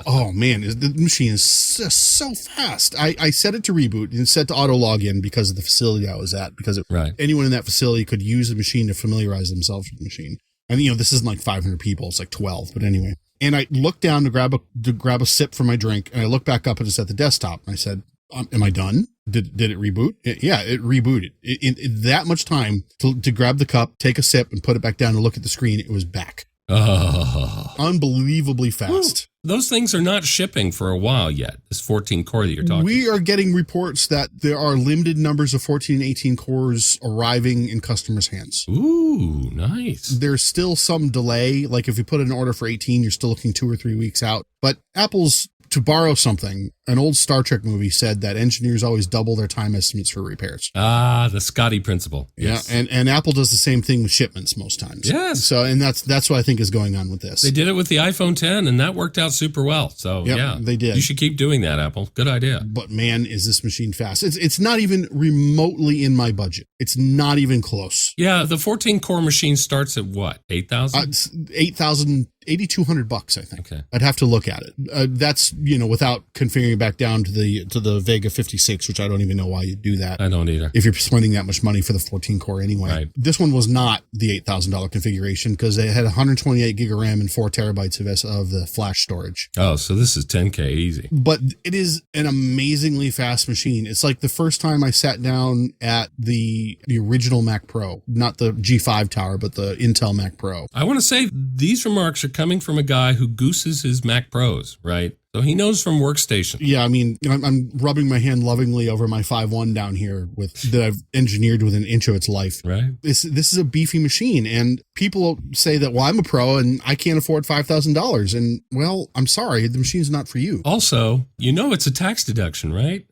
Oh, man, the machine is so fast. I set it to reboot and set to auto login because of the facility I was at, because anyone in that facility could use the machine to familiarize themselves with the machine. And, this isn't like 500 people. It's like 12. But anyway. And I looked down to grab a sip from my drink, and I looked back up and it's at the desktop. And I said, am I done? Did it reboot? Yeah, it rebooted. In that much time to grab the cup, take a sip, and put it back down and look at the screen, it was back. Oh. Unbelievably fast. Those things are not shipping for a while yet, this 14 core that you're talking We are getting reports that there are limited numbers of 14 and 18 cores arriving in customers' hands. Ooh, nice. There's still some delay. Like if you put in an order for 18, you're still looking 2 or 3 weeks out. But Apple's, to borrow something, an old Star Trek movie said that engineers always double their time estimates for repairs. Ah, the Scotty principle. Yes. Yeah, and Apple does the same thing with shipments most times. Yes. So, and that's what I think is going on with this. They did it with the iPhone 10, and that worked out super well. So, yeah, they did. You should keep doing that, Apple. Good idea. But man, is this machine fast. It's not even remotely in my budget. It's not even close. Yeah, the 14-core machine starts at what, 8,000? 8,000, $8,200, I think. Okay. I'd have to look at it. That's, without configuring back down to the Vega 56, which I don't even know why you do that. I don't either. If you're spending that much money for the 14 core anyway. Right. This one was not the $8,000 configuration because they had 128 gig of RAM and 4 terabytes of the flash storage. Oh, so this is 10K easy. But it is an amazingly fast machine. It's like the first time I sat down at the original Mac Pro, not the G5 tower, but the Intel Mac Pro. I want to say these remarks are coming from a guy who gooses his Mac Pros, right? So he knows from workstation. Yeah, I mean, I'm rubbing my hand lovingly over my 5.1 down here that I've engineered within an inch of its life. Right. This is a beefy machine, and people say that, well, I'm a pro and I can't afford $5,000. And, well, I'm sorry, the machine's not for you. Also, it's a tax deduction, right?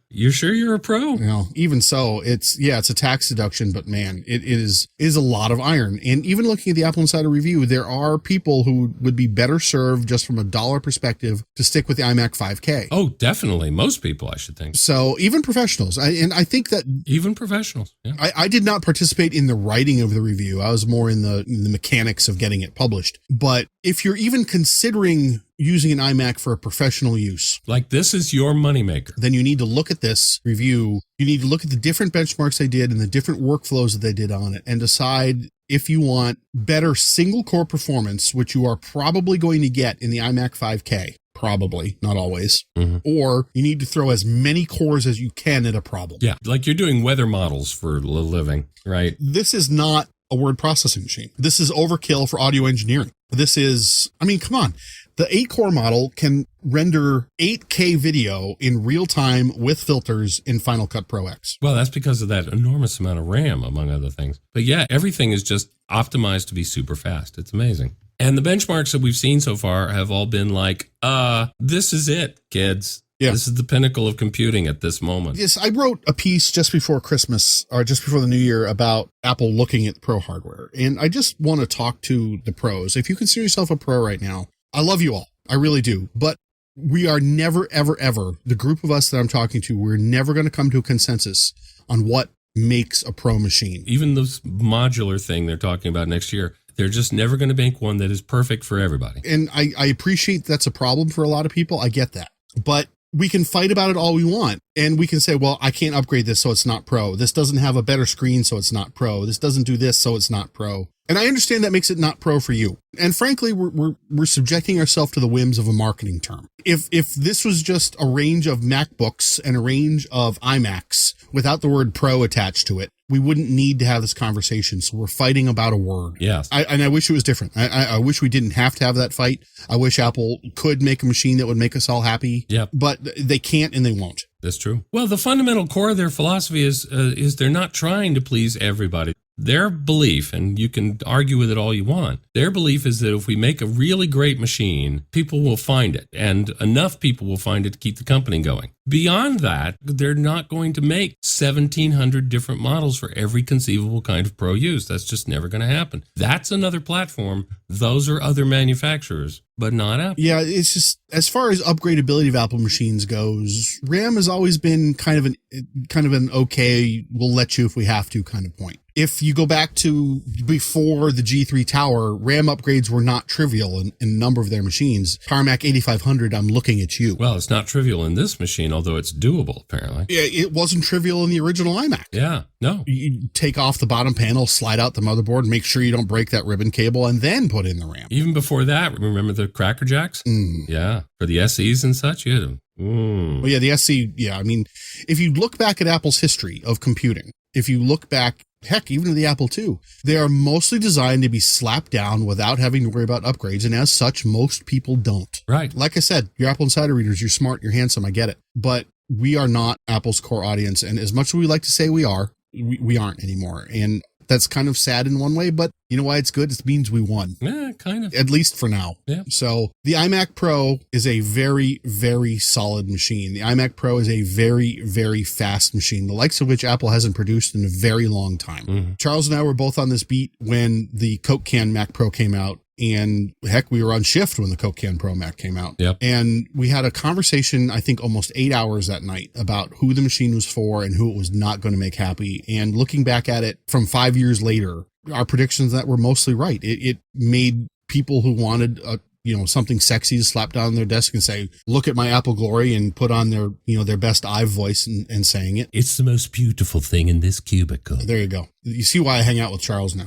You're sure you're a pro? Even so, it's a tax deduction, but man, it is a lot of iron. And even looking at the AppleInsider review, there are people who would be better served just from a dollar perspective to stick with the iMac 5K. Oh, definitely. Most people, I should think. So even professionals, I think that even professionals. Yeah. I did not participate in the writing of the review. I was more in the mechanics of getting it published. But if you're even considering using an iMac for a professional use, like this is your moneymaker, then you need to look at this review. You need to look at the different benchmarks they did and the different workflows that they did on it and decide if you want better single core performance, which you are probably going to get in the iMac 5K. Probably, not always. Mm-hmm. Or you need to throw as many cores as you can at a problem. Yeah, like you're doing weather models for a living, right? This is not a word processing machine. This is overkill for audio engineering. This is, come on. The 8-core model can render 8K video in real time with filters in Final Cut Pro X. Well, that's because of that enormous amount of RAM, among other things. But yeah, everything is just optimized to be super fast. It's amazing. And the benchmarks that we've seen so far have all been like, this is it, kids. Yeah. This is the pinnacle of computing at this moment. Yes, I wrote a piece just before Christmas or just before the new year about Apple looking at pro hardware. And I just want to talk to the pros. If you consider yourself a pro right now, I love you all. I really do. But we are never, ever, ever, the group of us that I'm talking to, we're never going to come to a consensus on what makes a pro machine. Even this modular thing they're talking about next year, they're just never going to make one that is perfect for everybody. And I appreciate that's a problem for a lot of people. I get that. But we can fight about it all we want. And we can say, well, I can't upgrade this, so it's not pro. This doesn't have a better screen, so it's not pro. This doesn't do this, so it's not pro. And I understand that makes it not pro for you. And frankly, we're subjecting ourselves to the whims of a marketing term. If this was just a range of MacBooks and a range of iMacs without the word pro attached to it, we wouldn't need to have this conversation. So we're fighting about a word. Yes. I wish it was different. I wish we didn't have to have that fight. I wish Apple could make a machine that would make us all happy. Yep. But they can't and they won't. That's true. Well, the fundamental core of their philosophy is they're not trying to please everybody. Their belief, and you can argue with it all you want, their belief is that if we make a really great machine, people will find it, and enough people will find it to keep the company going. Beyond that, they're not going to make 1,700 different models for every conceivable kind of Pro use. That's just never going to happen. That's another platform. Those are other manufacturers, but not Apple. Yeah, it's just, as far as upgradability of Apple machines goes, RAM has always been kind of an okay, we'll let you if we have to kind of point. If you go back to before the G3 Tower, RAM upgrades were not trivial in a number of their machines. PowerMac 8500, I'm looking at you. Well, it's not trivial in this machine, although it's doable, apparently. Yeah, it wasn't trivial in the original iMac. Yeah, no. You take off the bottom panel, slide out the motherboard, make sure you don't break that ribbon cable, and then put in the RAM. Even before that, remember the Cracker Jacks? Yeah, for the SEs and such, you had them. Well, yeah, the SC, yeah, I mean, if you look back at Apple's history of computing, if you look back, heck, even to the Apple II, they are mostly designed to be slapped down without having to worry about upgrades, and as such, most people don't. Right. Like I said, you're AppleInsider readers, you're smart, you're handsome, I get it. But we are not Apple's core audience, and as much as we like to say we are, we aren't anymore. And that's kind of sad in one way, but you know why it's good? It means we won. Yeah, kind of. At least for now. Yeah. So the iMac Pro is a very, very solid machine. The iMac Pro is a very, very fast machine, the likes of which Apple hasn't produced in a very long time. Mm-hmm. Charles and I were both on this beat when the Coke Can Mac Pro came out. And heck, we were on shift when the Coke Can Pro Mac came out. Yep. And we had a conversation, I think almost 8 hours that night, about who the machine was for and who it was not going to make happy. And looking back at it from 5 years later, our predictions that were mostly right. It made people who wanted something sexy to slap down on their desk and say, look at my Apple glory, and put on their, their best Ive voice and saying it. It's the most beautiful thing in this cubicle. There you go. You see why I hang out with Charles now.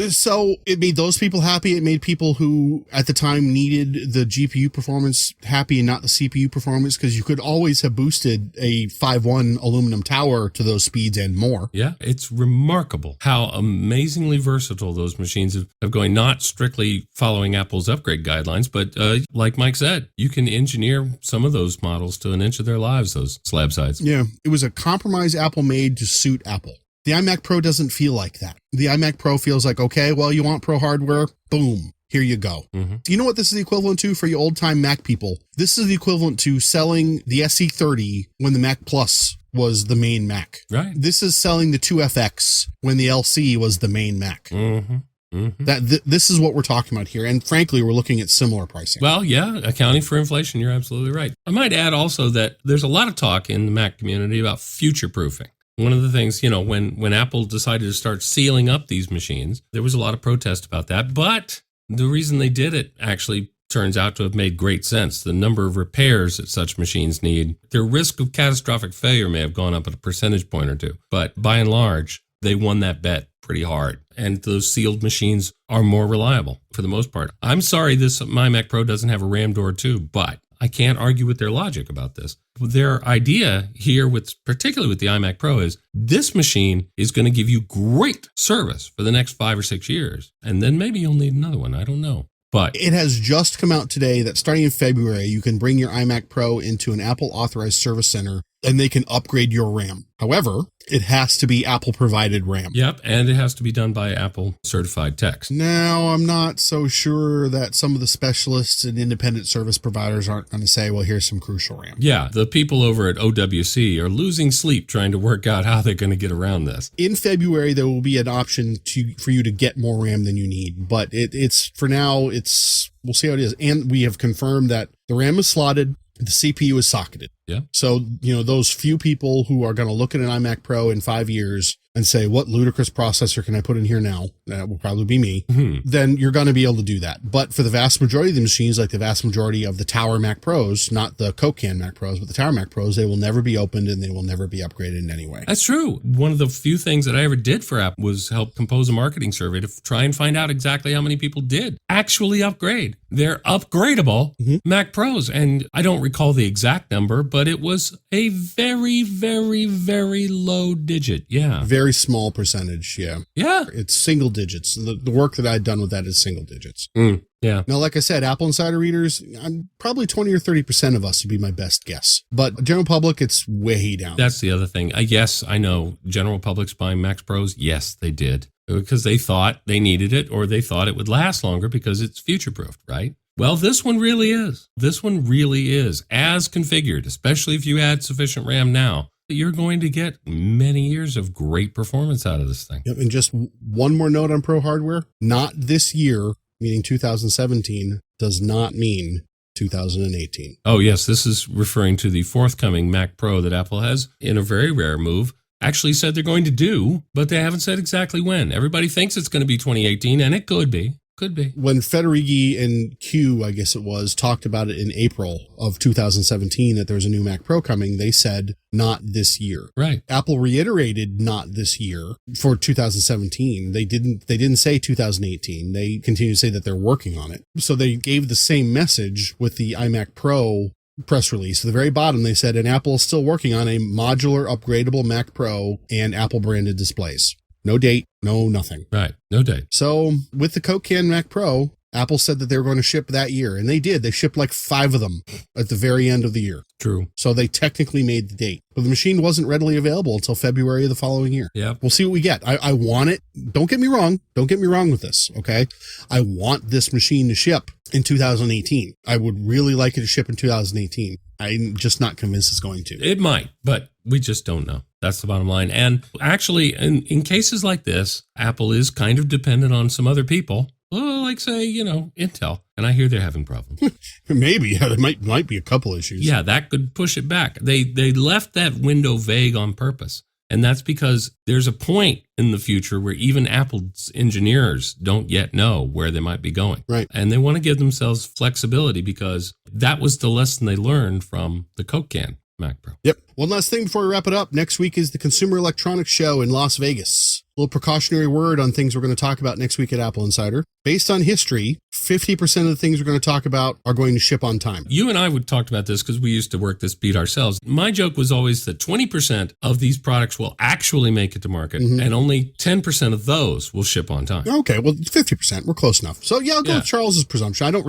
So it made those people happy. It made people who at the time needed the GPU performance happy and not the CPU performance, because you could always have boosted a 5.1 aluminum tower to those speeds and more. Yeah, it's remarkable how amazingly versatile those machines have going, not strictly following Apple's upgrade guidelines, but like Mike said, you can engineer some of those models to an inch of their lives, those slab sides. Yeah, it was a compromise Apple made to suit Apple. The iMac Pro doesn't feel like that. The iMac Pro feels like, okay, well, you want pro hardware? Boom. Here you go. Mm-hmm. Do you know what this is the equivalent to for you old-time Mac people? This is the equivalent to selling the SE30 when the Mac Plus was the main Mac. Right. This is selling the 2FX when the LC was the main Mac. Mm-hmm. Mm-hmm. This is what we're talking about here. And frankly, we're looking at similar pricing. Well, yeah, accounting for inflation, you're absolutely right. I might add also that there's a lot of talk in the Mac community about future-proofing. One of the things, when Apple decided to start sealing up these machines, there was a lot of protest about that. But the reason they did it actually turns out to have made great sense. The number of repairs that such machines need, their risk of catastrophic failure may have gone up at a percentage point or two. But by and large, they won that bet pretty hard. And those sealed machines are more reliable for the most part. I'm sorry my Mac Pro doesn't have a RAM door too, but I can't argue with their logic about this. Their idea here, particularly with the iMac Pro, is this machine is going to give you great service for the next 5 or 6 years. And then maybe you'll need another one. I don't know. But it has just come out today that starting in February, you can bring your iMac Pro into an Apple authorized service center and they can upgrade your RAM. However, it has to be Apple provided RAM. Yep. And it has to be done by Apple certified techs. Now, I'm not so sure that some of the specialists and independent service providers aren't going to say, well, here's some crucial RAM. Yeah. The people over at OWC are losing sleep trying to work out how they're going to get around this. In February, there will be an option for you to get more RAM than you need. But it's for now, we'll see how it is. And we have confirmed that the RAM is slotted. The CPU is socketed. Yeah. So, those few people who are going to look at an iMac Pro in 5 years and say, what ludicrous processor can I put in here now? That will probably be me. Mm-hmm. Then you're going to be able to do that. But for the vast majority of the machines, like the vast majority of the Tower Mac Pros, not the Coke Can Mac Pros, but the Tower Mac Pros, they will never be opened and they will never be upgraded in any way. That's true. One of the few things that I ever did for Apple was help compose a marketing survey to try and find out exactly how many people did actually upgrade their upgradable Mac Pros. And I don't recall the exact number, but it was a very, very, very low digit. Yeah. Very small percentage. Yeah. Yeah. It's single digits. The work that I'd done with that is single digits. Yeah. Now, like I said, Apple Insider readers, I'm probably 20 or 30% of us would be my best guess. But general public, it's way down. That's the other thing. Yes, I know general public's buying Mac Pros. Yes, they did. Because they thought they needed it or they thought it would last longer because it's future-proofed, right? Well, this one really is. This one really is. As configured, especially if you add sufficient RAM now, you're going to get many years of great performance out of this thing. Yep, and just one more note on Pro hardware. Not this year, meaning 2017, does not mean 2018. Oh, yes. This is referring to the forthcoming Mac Pro that Apple has, in a very rare move, actually said they're going to do, but they haven't said exactly when. Everybody thinks it's going to be 2018, and it could be. Could be. When Federighi and Q, I guess it was, talked about it in April of 2017 that there was a new Mac Pro coming, they said not this year. Right. Apple reiterated not this year for 2017. They didn't say 2018. They continue to say that they're working on it. So they gave the same message with the iMac Pro press release. At the very bottom, they said, and Apple is still working on a modular upgradable Mac Pro and Apple branded displays. No date, no nothing. Right, no date. So with the Coke Can Mac Pro, Apple said that they were going to ship that year, and they did. They shipped like 5 of them at the very end of the year. True. So they technically made the date. But the machine wasn't readily available until February of the following year. Yeah. We'll see what we get. I want it. Don't get me wrong. Don't get me wrong with this, okay? I want this machine to ship in 2018. I would really like it to ship in 2018. I'm just not convinced it's going to. It might, but we just don't know. That's the bottom line. And actually, in cases like this, Apple is kind of dependent on some other people. Well, like say, Intel. And I hear they're having problems. Maybe. Yeah, there might be a couple issues. Yeah, that could push it back. They left that window vague on purpose. And that's because there's a point in the future where even Apple's engineers don't yet know where they might be going. Right. And they want to give themselves flexibility because that was the lesson they learned from the Coke Can Mac Pro. Yep. One last thing before we wrap it up. Next week is the Consumer Electronics Show in Las Vegas. A little precautionary word on things we're going to talk about next week at Apple Insider. Based on history, 50% of the things we're going to talk about are going to ship on time. You and I would talked about this because we used to work this beat ourselves. My joke was always that 20% of these products will actually make it to market, and only 10% of those will ship on time. Okay, well, 50%. We're close enough. So yeah, I'll go with Charles's presumption. I didn't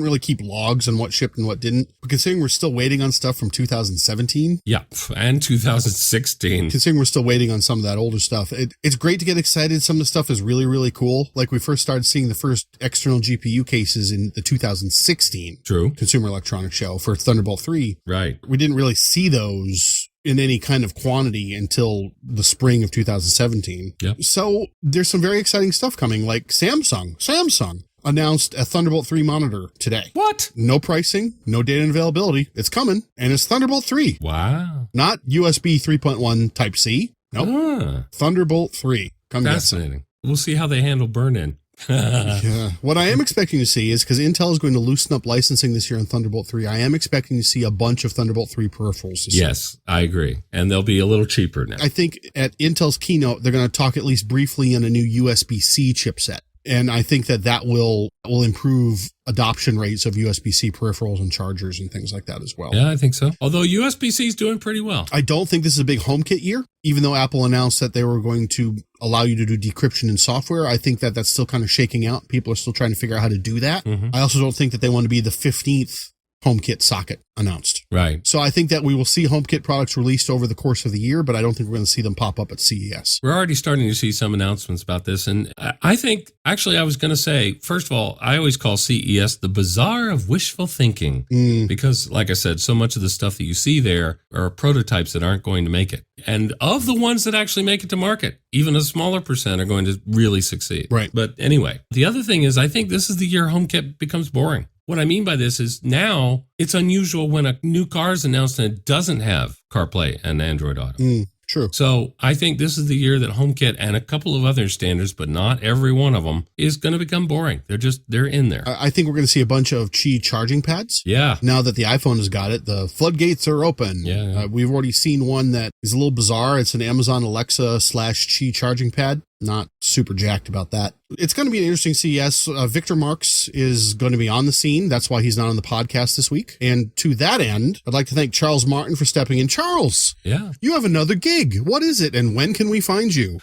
really keep logs on what shipped and what didn't. But considering we're still waiting on stuff from 2017. Yeah, and 2016. Considering we're still waiting on some of that older stuff. It's great to get excited. Some of the stuff is really, really cool. Like we first started seeing the first external GPU cases in the 2016 Consumer Electronics Show for Thunderbolt 3. Right. We didn't really see those in any kind of quantity until the spring of 2017. Yep. So there's some very exciting stuff coming, like Samsung announced a Thunderbolt 3 monitor today. What? No pricing, no data and availability. It's coming, and it's Thunderbolt 3. Wow. Not USB 3.1 Type-C. Nope. Thunderbolt 3. Fascinating. We'll see how they handle burn-in. Yeah. What I am expecting to see is, because Intel is going to loosen up licensing this year on Thunderbolt 3, I am expecting to see a bunch of Thunderbolt 3 peripherals this year. Yes, I agree. And they'll be a little cheaper now. I think at Intel's keynote, they're going to talk at least briefly on a new USB-C chipset. And I think that will improve adoption rates of USB-C peripherals and chargers and things like that as well. Yeah, I think so. Although USB-C is doing pretty well. I don't think this is a big HomeKit year, even though Apple announced that they were going to allow you to do decryption in software. I think that's still kind of shaking out. People are still trying to figure out how to do that. I also don't think that they want to be the 15th HomeKit socket announced. Right. So I think that we will see HomeKit products released over the course of the year, but I don't think we're going to see them pop up at CES. We're already starting to see some announcements about this. And I think, actually, I was going to say, first of all, I always call CES the bazaar of wishful thinking. Because, like I said, so much of the stuff that you see there are prototypes that aren't going to make it. And of the ones that actually make it to market, even a smaller percent are going to really succeed. Right. But anyway, the other thing is I think this is the year HomeKit becomes boring. What I mean by this is now it's unusual when a new car is announced and it doesn't have CarPlay and Android Auto. True. So I think this is the year that HomeKit and a couple of other standards, but not every one of them, is going to become boring. They're in there. I think we're going to see a bunch of Qi charging pads. Yeah. Now that the iPhone has got it, the floodgates are open. Yeah. We've already seen one that is a little bizarre. It's an Amazon Alexa / Qi charging pad. Not super jacked about that. It's going to be an interesting CES. Victor Marx is going to be on the scene. That's why he's not on the podcast this week. And to that end, I'd like to thank Charles Martin for stepping in. Charles, you have another gig. What is it, and when can we find you?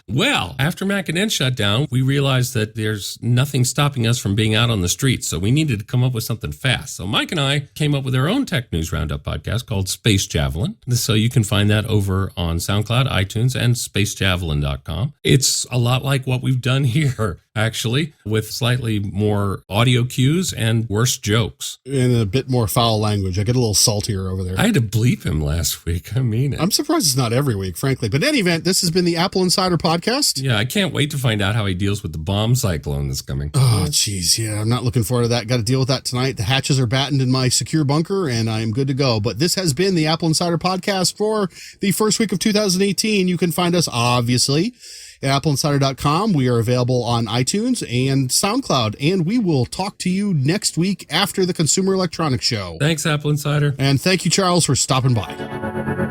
Well, after Mac and N shut down, we realized that there's nothing stopping us from being out on the streets, so we needed to come up with something fast. So Mike and I came up with our own Tech News Roundup podcast called Space Javelin. So you can find that over on SoundCloud, iTunes, and spacejavelin.com. It's a lot like what we've done here. actually, with slightly more audio cues and worse jokes. And a bit more foul language. I get a little saltier over there. I had to bleep him last week. I mean it. I'm surprised it's not every week, frankly. But in any event, this has been the Apple Insider Podcast. Yeah, I can't wait to find out how he deals with the bomb cyclone that's coming. Oh, jeez. Yeah, I'm not looking forward to that. Got to deal with that tonight. The hatches are battened in my secure bunker, and I'm good to go. But this has been the Apple Insider Podcast for the first week of 2018. You can find us, obviously, at AppleInsider.com. We are available on iTunes and SoundCloud, and we will talk to you next week after the Consumer Electronics Show. Thanks, Apple Insider. And thank you, Charles, for stopping by.